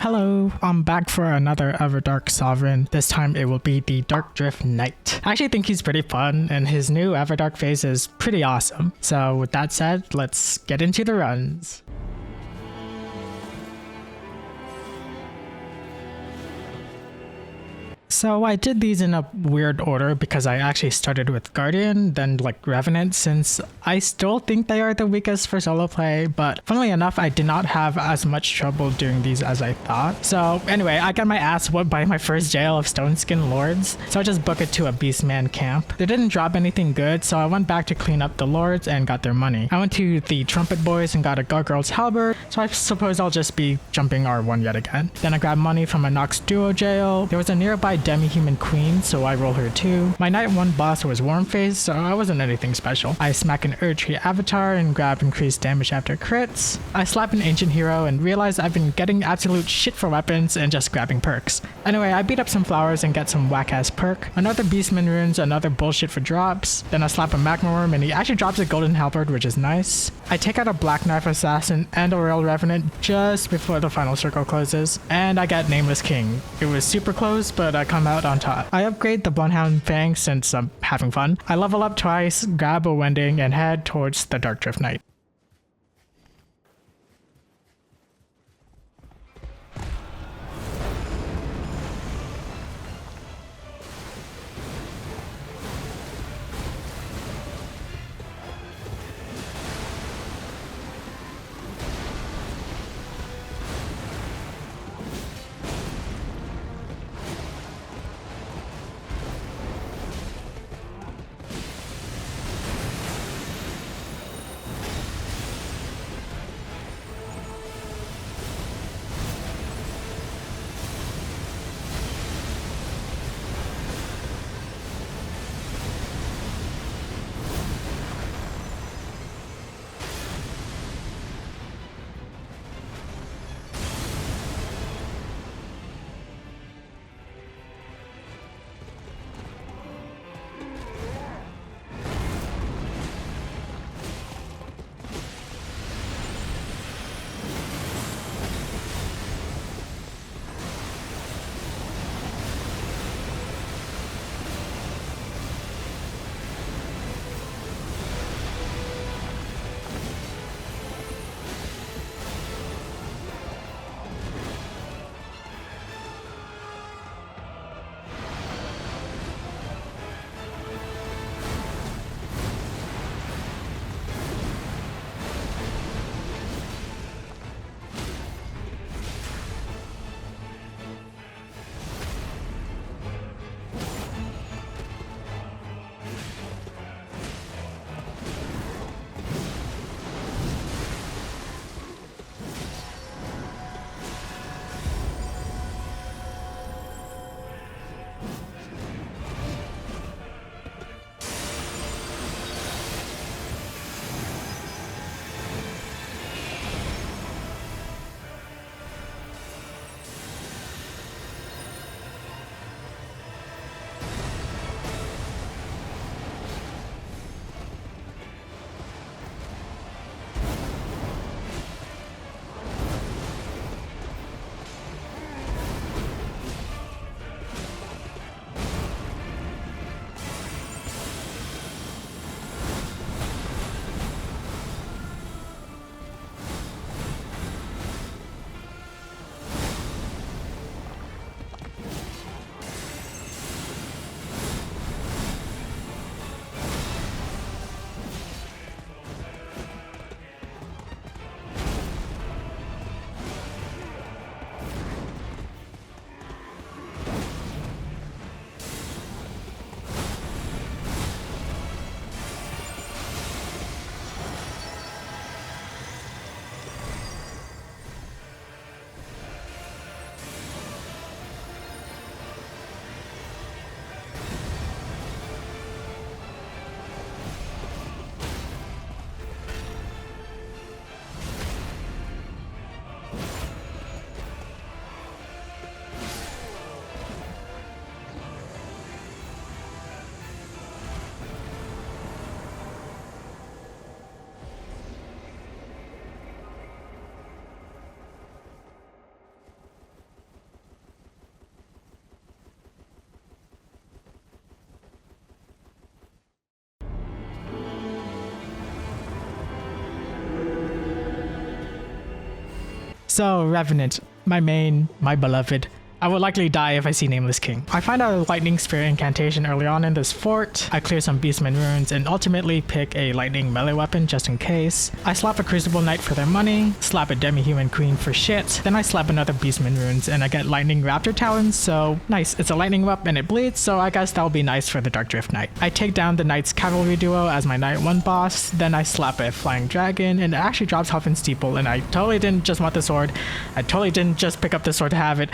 Hello, I'm back for another everdark sovereign. This time it will be the darkdrift knight. I actually think he's pretty fun and his new everdark phase is pretty awesome. So with that said, let's get into the runs. So I did these in a weird order because I actually started with Guardian, then like Revenant, since I still think they are the weakest for solo play, but funnily enough, I did not have as much trouble doing these as I thought. So anyway, I got my ass whooped by my first jail of Stone Skin Lords, so I just booked it to a Beastman camp. They didn't drop anything good, so I went back to clean up the Lords and got their money. I went to the Trumpet Boys and got a Gargoyle's Halberd, so I suppose I'll just be jumping R1 yet again. Then I grabbed money from a Nox Duo jail. There was a nearby Demi-Human Queen, so I roll her too. My Night 1 boss was Wormface, so I wasn't anything special. I smack an Erdtree Avatar and grab increased damage after crits. I slap an Ancient Hero and realize I've been getting absolute shit for weapons and just grabbing perks. Anyway, I beat up some flowers and get some whack-ass perk. Another Beastman runes, another bullshit for drops. Then I slap a Magma Worm and he actually drops a Golden Halberd, which is nice. I take out a Black Knife Assassin and a Royal Revenant just before the final circle closes, and I get Nameless King. It was super close, but I come out on top. I upgrade the Bloodhound Fang since I'm having fun. I level up twice, grab a Wending, and head towards the Darkdrift Knight. So, Revenant, my main, my beloved. I would likely die if I see Nameless King. I find a Lightning Spear incantation early on in this fort, I clear some Beastman runes, and ultimately pick a lightning melee weapon just in case. I slap a Crucible Knight for their money, slap a Demi-Human Queen for shit, then I slap another Beastman runes and I get Lightning Raptor Talons, so nice. It's a lightning weapon and it bleeds, so I guess that'll be nice for the Darkdrift Knight. I take down the Knight's Cavalry duo as my Knight 1 boss, then I slap a Flying Dragon, and it actually drops health and steeple, and I totally didn't just want the sword. I totally didn't just pick up the sword to have it,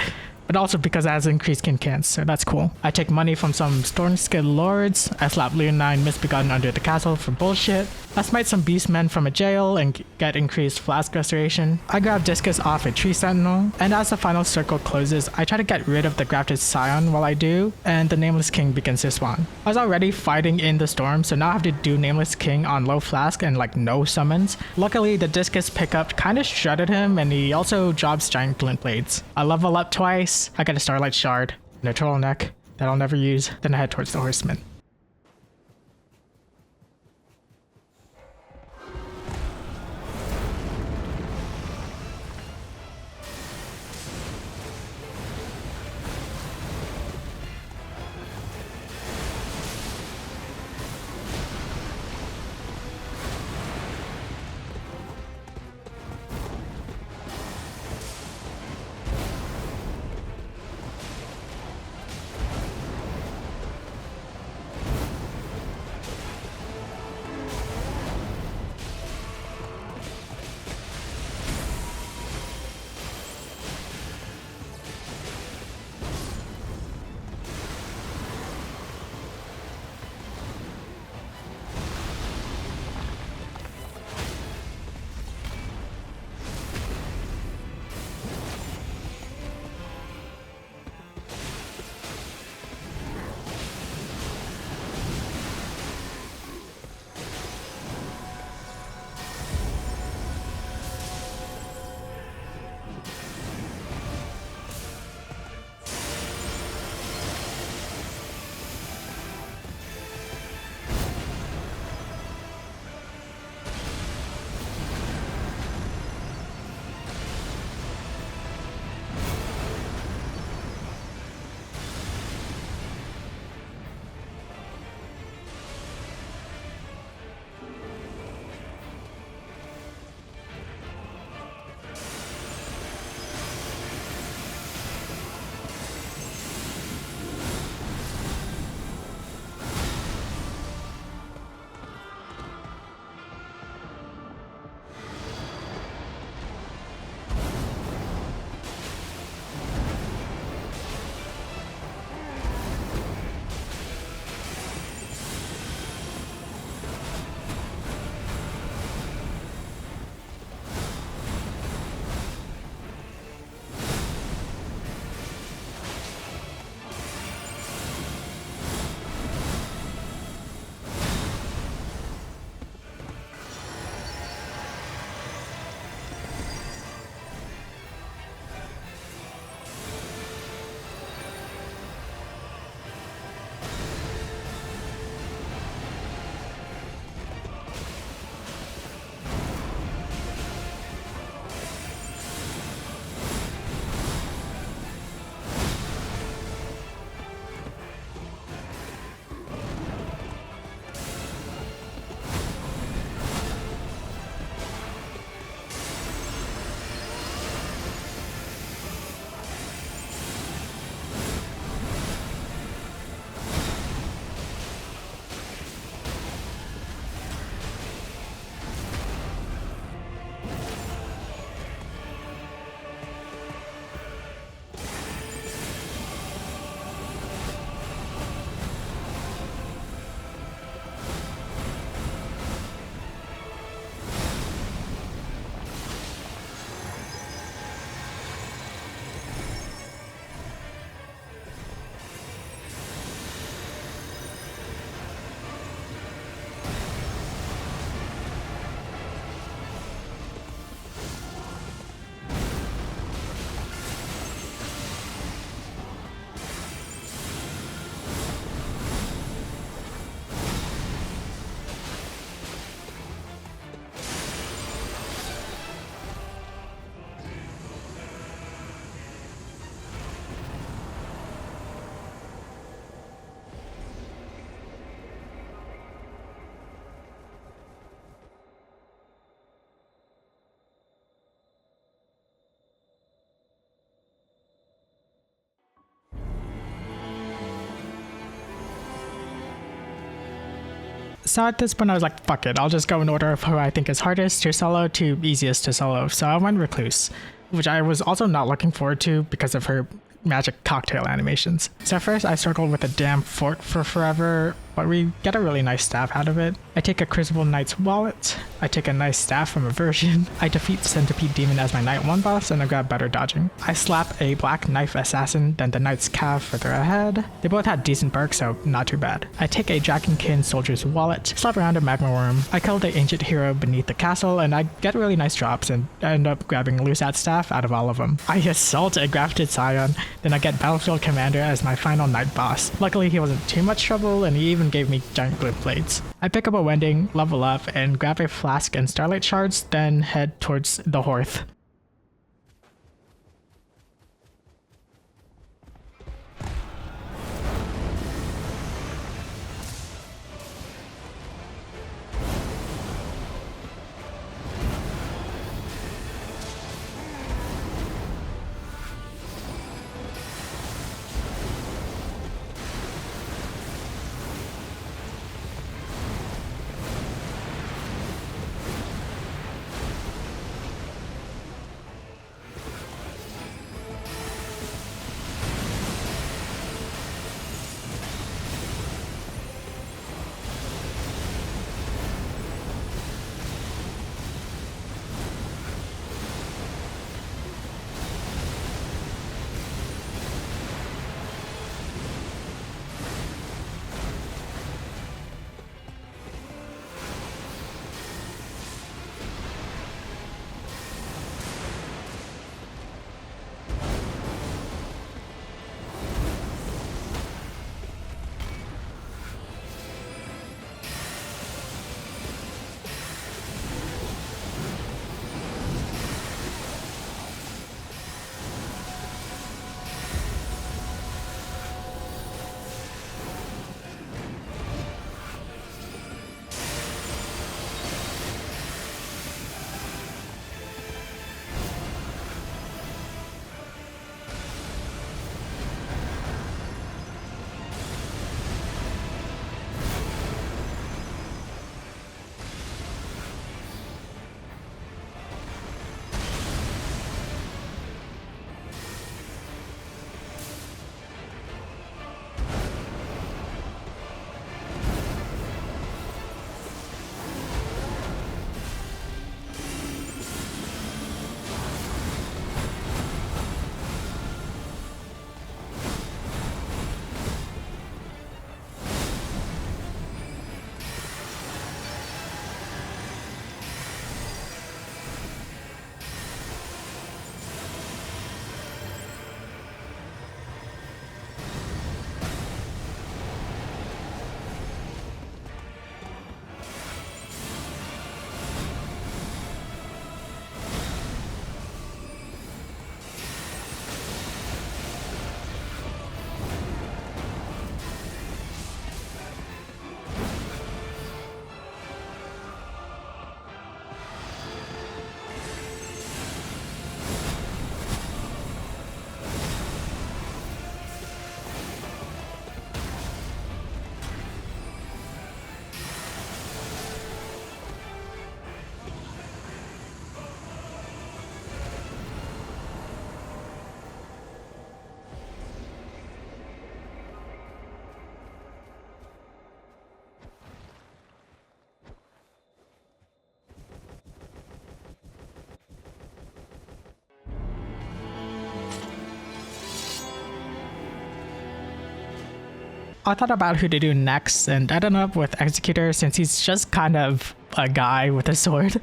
but also because it has increased kincans, so that's cool. I take money from some Stormskid Lords, I slap Leonine Misbegotten under the castle for bullshit, I smite some Beastmen from a jail and get increased Flask Restoration, I grab Discus off a Tree Sentinel, and as the final circle closes, I try to get rid of the Grafted Scion while I do, and the Nameless King begins to spawn. I was already fighting in the storm, so now I have to do Nameless King on low Flask and like no summons. Luckily, the Discus pickup kind of shredded him, and he also drops Giant Glint Blades. I level up twice, I get a Starlight Shard, and a turtleneck that I'll never use, then I head towards the Horseman. So at this point I was like, fuck it, I'll just go in order of who I think is hardest to solo to easiest to solo. So I went Recluse, which I was also not looking forward to because of her magic cocktail animations. So first I struggled with a damn fort for forever, but we get a really nice staff out of it. I take a Crucible Knight's wallet, I take a nice staff from Aversion, I defeat Centipede Demon as my Knight 1 boss, and I grab better dodging. I slap a Black Knife Assassin, then the Knight's Cav further ahead. They both had decent perks, so not too bad. I take a Dragonkin Soldier's wallet, slap around a Magma Worm, I kill the Ancient Hero beneath the castle, and I get really nice drops and end up grabbing Lusat Staff out of all of them. I assault a Grafted Scion, then I get Battlefield Commander as my final Knight boss. Luckily he wasn't too much trouble, and he even gave me giant glue plates. I pick up a Wending, level up, and grab a flask and starlight shards, then head towards the Horth. I thought about who to do next and ended up with Executor since he's just kind of a guy with a sword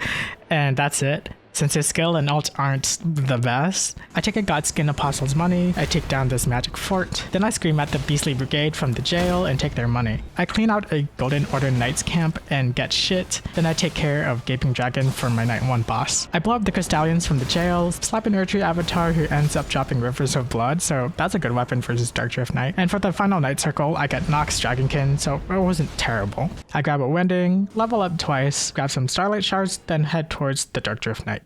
and that's it. Since his skill and ult aren't the best, I take a Godskin Apostle's money, I take down this magic fort, then I scream at the Beastly Brigade from the jail and take their money. I clean out a Golden Order Knights camp and get shit, then I take care of Gaping Dragon for my Knight 1 boss. I blow up the Crystallians from the jail, slap an Erdtree avatar who ends up dropping Rivers of Blood, so that's a good weapon versus Darkdrift Knight. And for the final Night Circle, I get Nox Dragonkin, so it wasn't terrible. I grab a Wending, level up twice, grab some Starlight Shards, then head towards the Darkdrift Knight.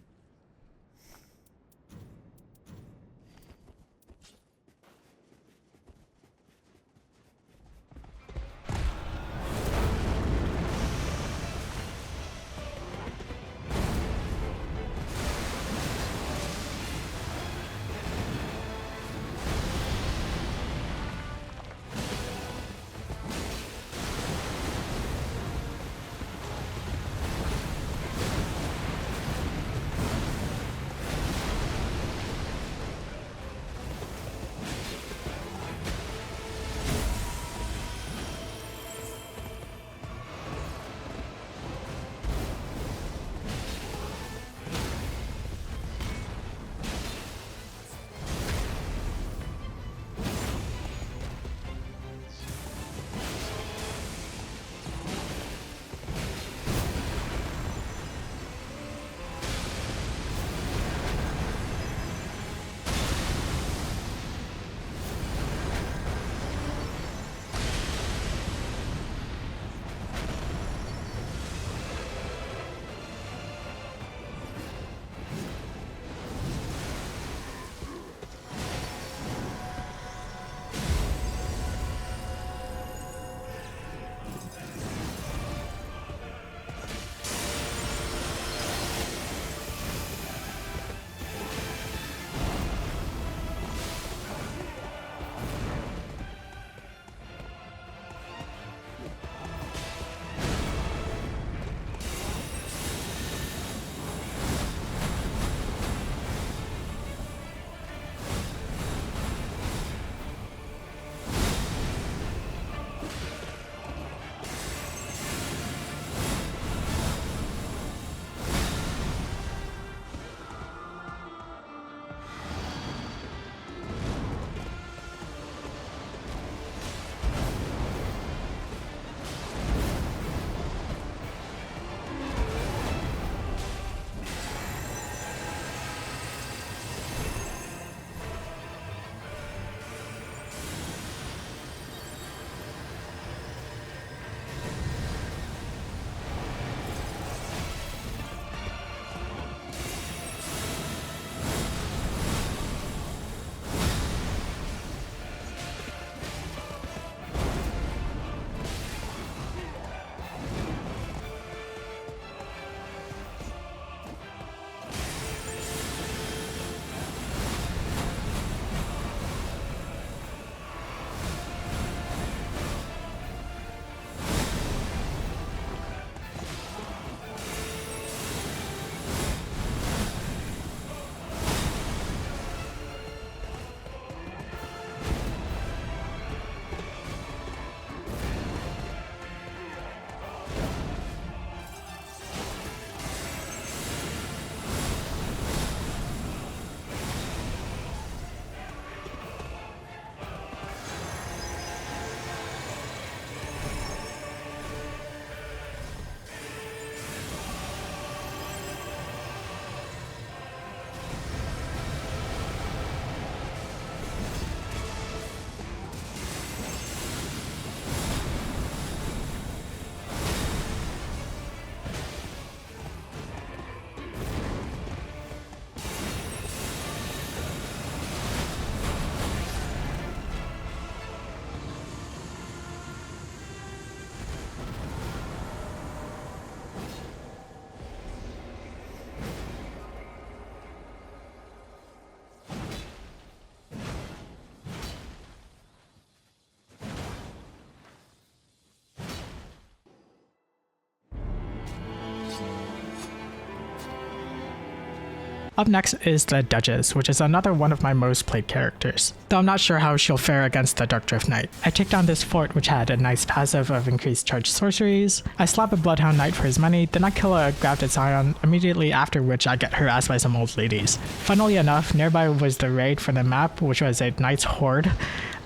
Up next is the Duchess, which is another one of my most played characters, though I'm not sure how she'll fare against the Darkdrift Knight. I take down this fort which had a nice passive of increased charge sorceries, I slap a Bloodhound Knight for his money, then I kill a Grafted Scion, immediately after which I get harassed by some old ladies. Funnily enough, nearby was the raid for the map, which was a Knight's Horde,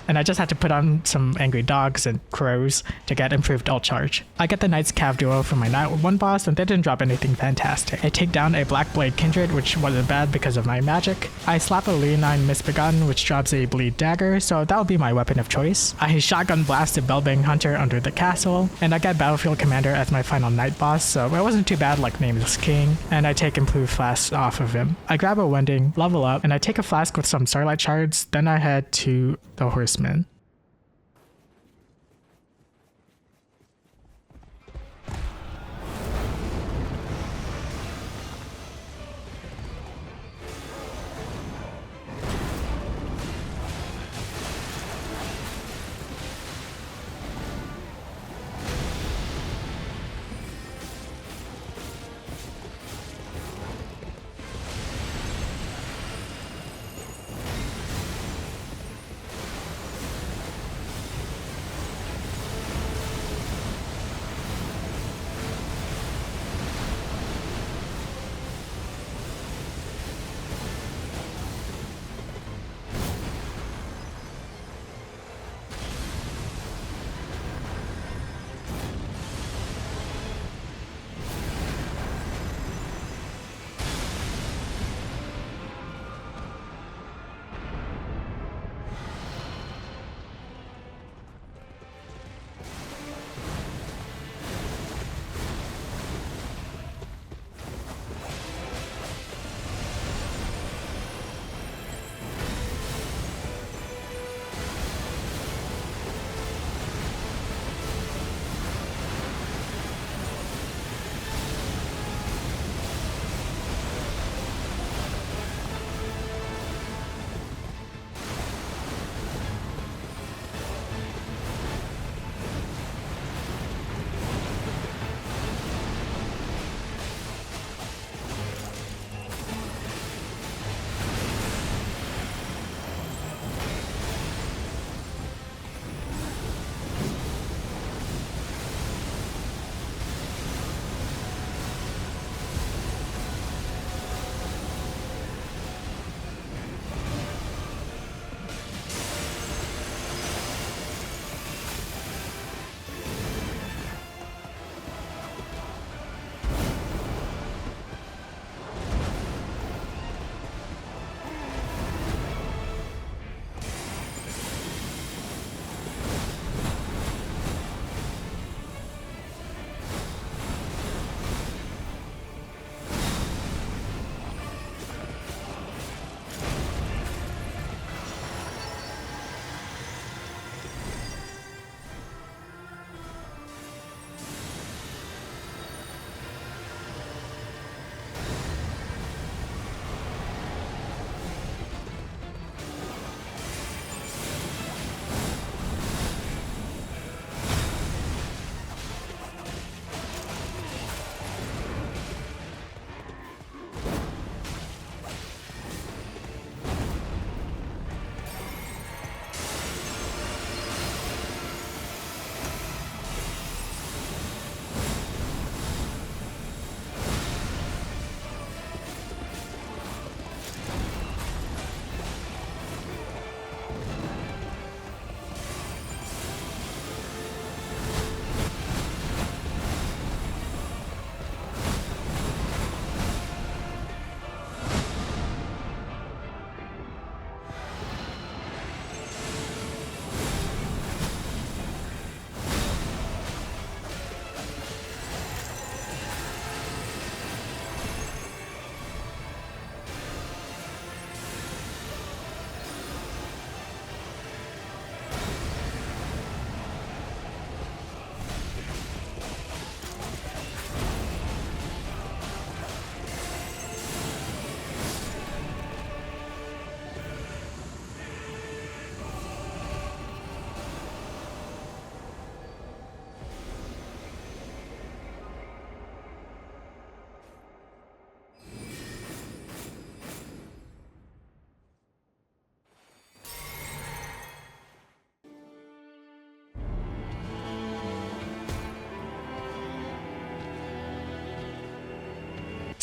and I just had to put on some angry dogs and crows to get improved ult charge. I get the Knight's Cav duo from my Night 1 boss, and they didn't drop anything fantastic. I take down a Black Blade Kindred, which wasn't bad because of my magic. I slap a Leonine Misbegotten, which drops a Bleed Dagger, so that'll be my weapon of choice. I shotgun blast a Bellbang Hunter under the castle, and I get Battlefield Commander as my final Night boss, so it wasn't too bad like Nameless King, and I take improved flasks off of him. I grab a Wending, level up, and I take a flask with some Starlight Shards, then I head to the Horseman.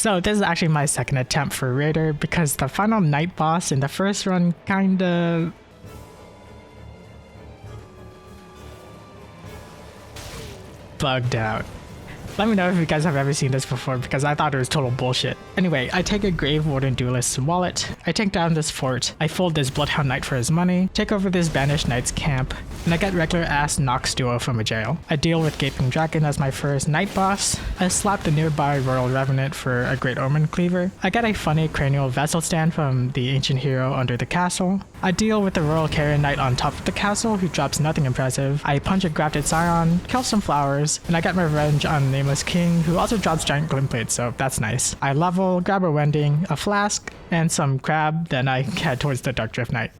So this is actually my second attempt for Raider because the final night boss in the first run kinda... bugged out. Let me know if you guys have ever seen this before because I thought it was total bullshit. Anyway, I take a Grave Warden Duelist's wallet, I take down this fort, I fold this Bloodhound Knight for his money, take over this Banished Knight's camp, and I get regular ass Nox Duo from a jail. I deal with Gaping Dragon as my first night boss, I slap the nearby Royal Revenant for a Great Omen Cleaver, I get a funny Cranial Vessel stand from the Ancient Hero under the castle, I deal with the Royal Carrion Knight on top of the castle who drops nothing impressive, I punch a Grafted Scion, kill some flowers, and I get my revenge on Nameless King who also drops giant glim plates, so that's nice. I level, grab a Wending, a flask, and some crab, then I head towards the Darkdrift Knight.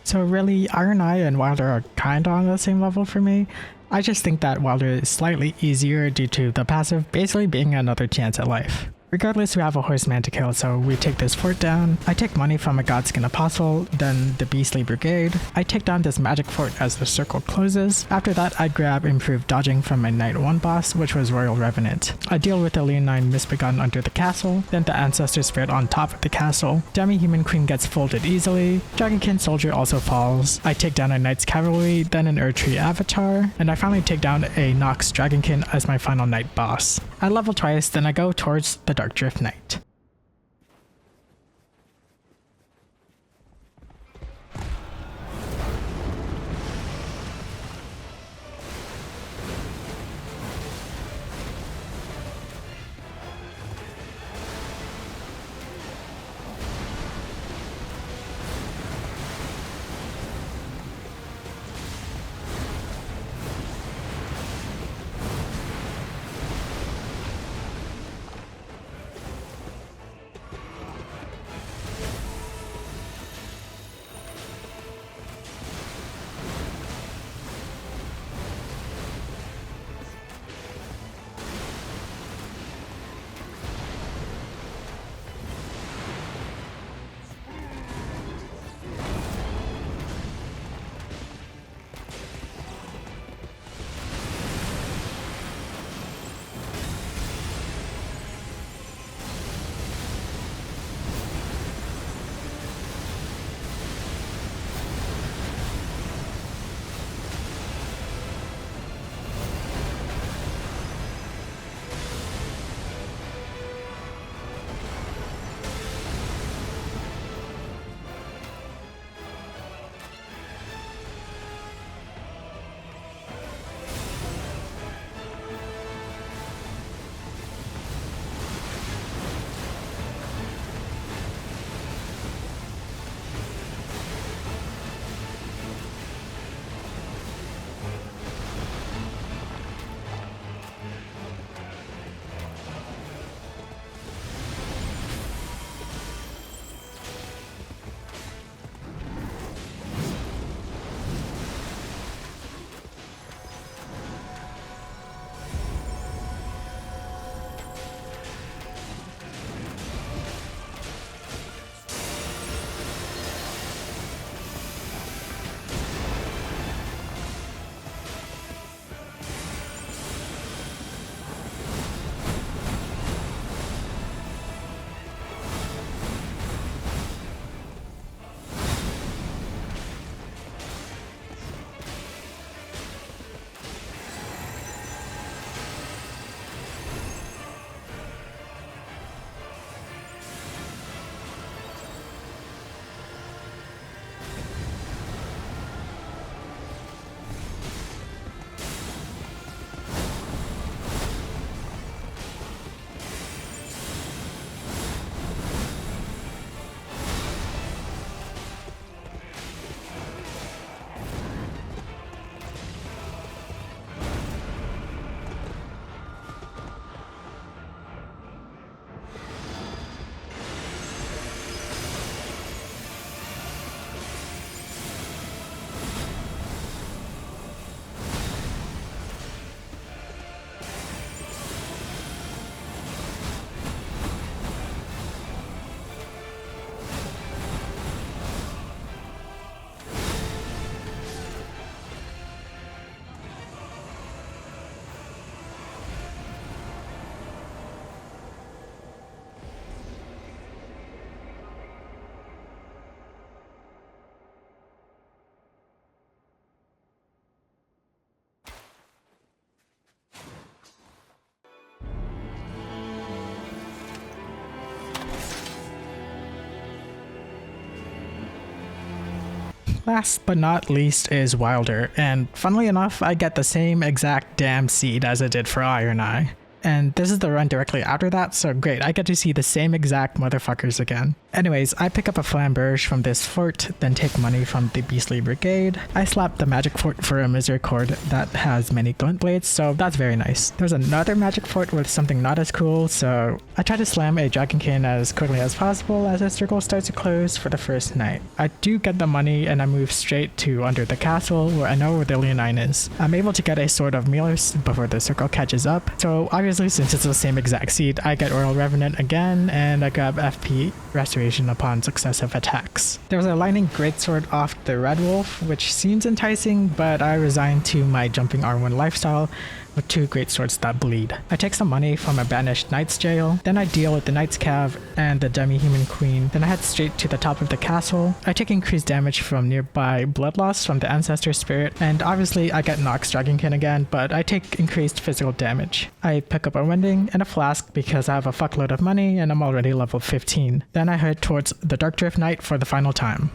So really, Iron Eye and Wilder are kinda on the same level for me. I just think that Wilder is slightly easier due to the passive basically being another chance at life. Regardless, we have a horseman to kill, so we take this fort down. I take money from a Godskin Apostle, then the Beastly Brigade. I take down this magic fort as the circle closes. After that, I grab improved dodging from my Night 1 boss, which was Royal Revenant. I deal with the Leonine Misbegotten under the castle, then the Ancestor Spirit on top of the castle. Demi-Human Queen gets folded easily. Dragonkin Soldier also falls. I take down a Knight's Cavalry, then an Erdtree Avatar, and I finally take down a Nox Dragonkin as my final Night boss. I level twice, then I go towards the Darkdrift Knight. Last but not least is Wilder, and funnily enough, I get the same exact damn seed as I did for Iron Eye. And this is the run directly after that, so great, I get to see the same exact motherfuckers again. Anyways, I pick up a flamberge from this fort, then take money from the Beastly Brigade. I slap the magic fort for a misericord that has many glint blades, so that's very nice. There's another magic fort with something not as cool, so I try to slam a dragonkin as quickly as possible as the circle starts to close for the first night. I do get the money and I move straight to under the castle where I know where the Leonine is. I'm able to get a Sword of Milos before the circle catches up, so obviously since it's the same exact seed, I get Oral Revenant again and I grab FP Restoration upon successive attacks. There's a lightning greatsword off the Red Wolf, which seems enticing, but I resign to my jumping R1 lifestyle with 2 greatswords that bleed. I take some money from a banished knight's jail, then I deal with the knight's cav and the demi-human queen, then I head straight to the top of the castle. I take increased damage from nearby blood loss from the ancestor spirit, and obviously I get Nox Dragonkin again, but I take increased physical damage. I pick up a wending and a flask because I have a fuckload of money and I'm already level 15. Then I head towards the Darkdrift Knight for the final time.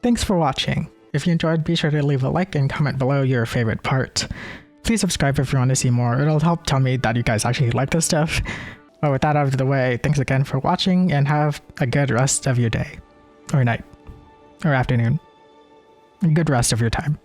Thanks for watching. If you enjoyed, be sure to leave a like and comment below your favorite part. Please subscribe if you want to see more, it'll help tell me that you guys actually like this stuff. But with that out of the way, thanks again for watching and have a good rest of your day. Or night. or afternoon. Good rest of your time.